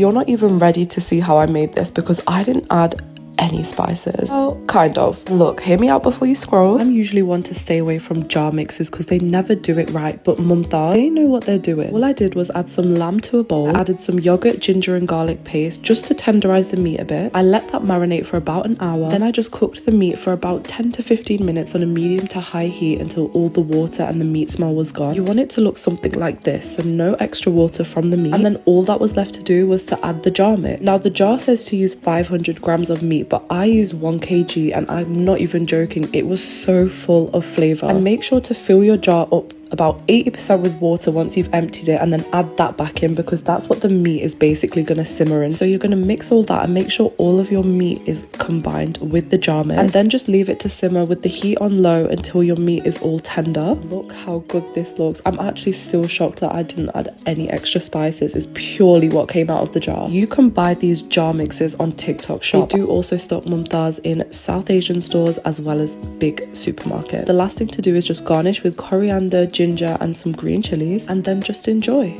You're not even ready to see how I made this because I didn't add any spices. Well, kind of. Look, hear me out before you scroll. I'm usually one to stay away from jar mixes because they never do it right, but Mumtaz, they know what they're doing. All I did was add some lamb to a bowl. I added some yogurt, ginger and garlic paste just to tenderize the meat a bit. I let that marinate for about an hour. Then I just cooked the meat for about 10 to 15 minutes on a medium to high heat until all the water and the meat smell was gone. You want it to look something like this, so no extra water from the meat. And then all that was left to do was to add the jar mix. Now the jar says to use 500 grams of meat, but I used 1 kg and I'm not even joking, it was so full of flavor. And make sure to fill your jar up about 80% with water once you've emptied it, and then add that back in because that's what the meat is basically going to simmer in. So you're going to mix all that and make sure all of your meat is combined with the jar mix, and then just leave it to simmer with the heat on low until your meat is all tender. Look how good this looks. I'm actually still shocked that I didn't add any extra spices. It's purely what came out of the jar. You can buy these jar mixes on TikTok shop. They do also stock Mumtaz in South Asian stores as well as big supermarkets. The last thing to do is just garnish with coriander, ginger and some green chilies, and then just enjoy.